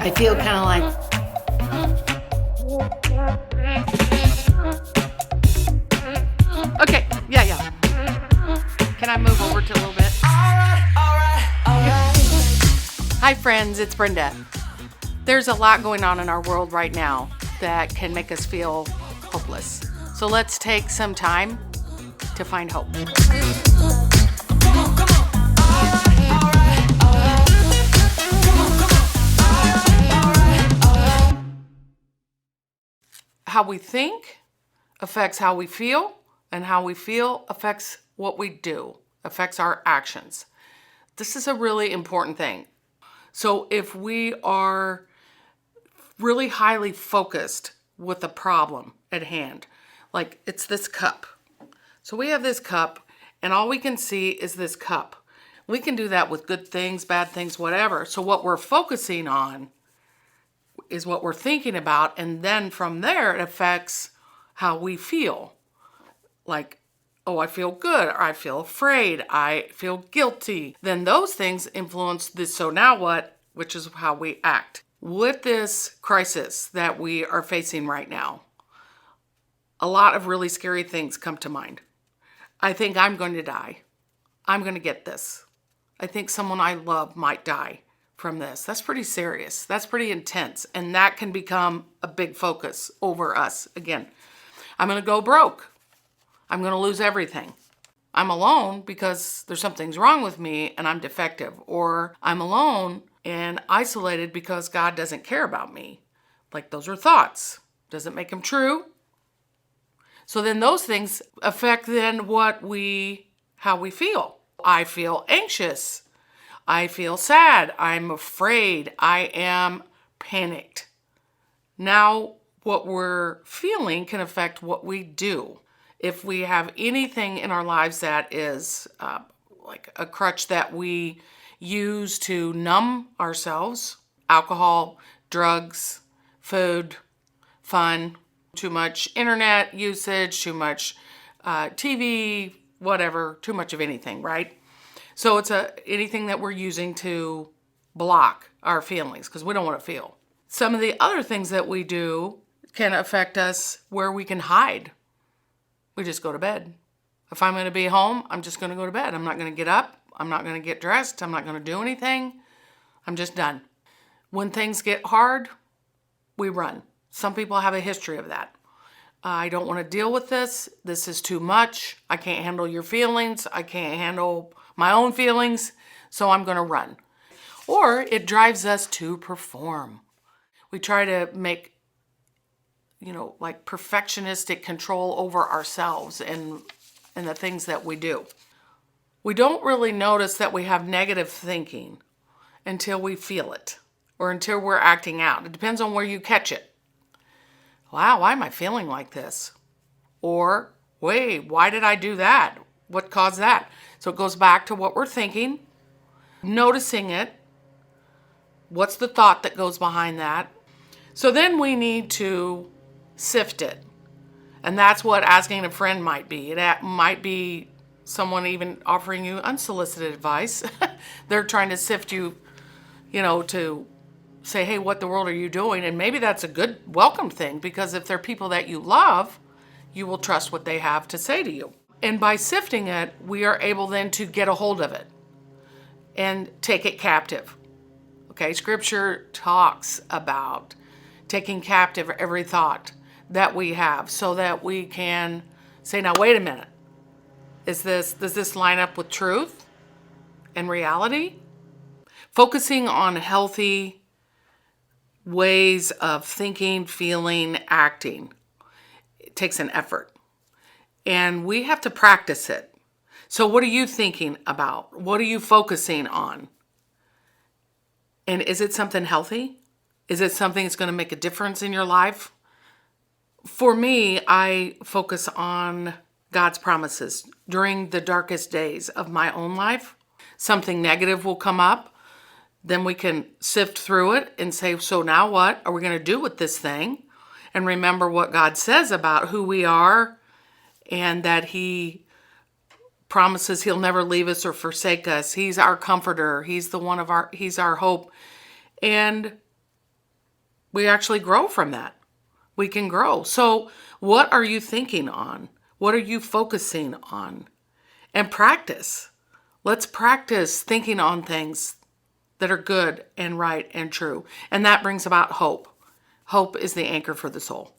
I feel kind of like Okay, yeah. Can I move over to a little bit? Hi, friends, it's Brenda. There's a lot going on in our world right now that can make us feel hopeless. So let's take some time to find hope. How we think affects how we feel, and how we feel affects what we do, affects our actions. This is a really important thing. So if we are really highly focused with a problem at hand, like it's this cup. So we have this cup, and all we can see is this cup. We can do that with good things, bad things, whatever. So what we're focusing on is what we're thinking about, and then from there it affects how we feel. Like, oh, I feel good, or I feel afraid, I feel guilty. Then those things influence this so now what, which is how we act. With this crisis that we are facing right now, a lot of really scary things come to mind. I think I'm going to die. I'm going to get this. I think someone I love might die from this. That's pretty serious. That's pretty intense. And that can become a big focus over us. Again, I'm going to go broke. I'm going to lose everything. I'm alone because there's something's wrong with me and I'm defective. Or I'm alone and isolated because God doesn't care about me. Like, those are thoughts. Doesn't make them true. So then those things affect then how we feel. I feel anxious. I feel sad. I'm afraid. I am panicked. Now, what we're feeling can affect what we do. If we have anything in our lives that is like a crutch that we use to numb ourselves, alcohol, drugs, food, fun, too much internet usage, too much TV, whatever, too much of anything, right? So it's anything that we're using to block our feelings because we don't want to feel. Some of the other things that we do can affect us where we can hide. We just go to bed. If I'm going to be home, I'm just going to go to bed. I'm not going to get up. I'm not going to get dressed. I'm not going to do anything. I'm just done. When things get hard, we run. Some people have a history of that. I don't want to deal with this. This is too much. I can't handle your feelings. I can't handle my own feelings. So I'm going to run. Or it drives us to perform. We try to make, like perfectionistic control over ourselves and the things that we do. We don't really notice that we have negative thinking until we feel it or until we're acting out. It depends on where you catch it. Wow, why am I feeling like this? Or, wait, why did I do that? What caused that? So it goes back to what we're thinking, noticing it. What's the thought that goes behind that? So then we need to sift it. And that's what asking a friend might be. It might be someone even offering you unsolicited advice. They're trying to sift you, to say, hey, what the world are you doing? And maybe that's a good welcome thing, because if they're people that you love, you will trust what they have to say to you. And by sifting it, we are able then to get a hold of it and take it captive. Okay, Scripture talks about taking captive every thought that we have so that we can say, now, wait a minute. Does this line up with truth and reality? Focusing on healthy ways of thinking, feeling, acting. It takes an effort. And we have to practice it. So what are you thinking about? What are you focusing on? And is it something healthy? Is it something that's going to make a difference in your life? For me, I focus on God's promises during the darkest days of my own life. Something negative will come up. Then we can sift through it and say, so now what are we going to do with this thing? And remember what God says about who we are and that He promises He'll never leave us or forsake us. He's our comforter. He's our hope. And we actually grow from that. We can grow. So, what are you thinking on? What are you focusing on? And practice. Let's practice thinking on things that are good and right and true. And that brings about hope. Hope is the anchor for the soul.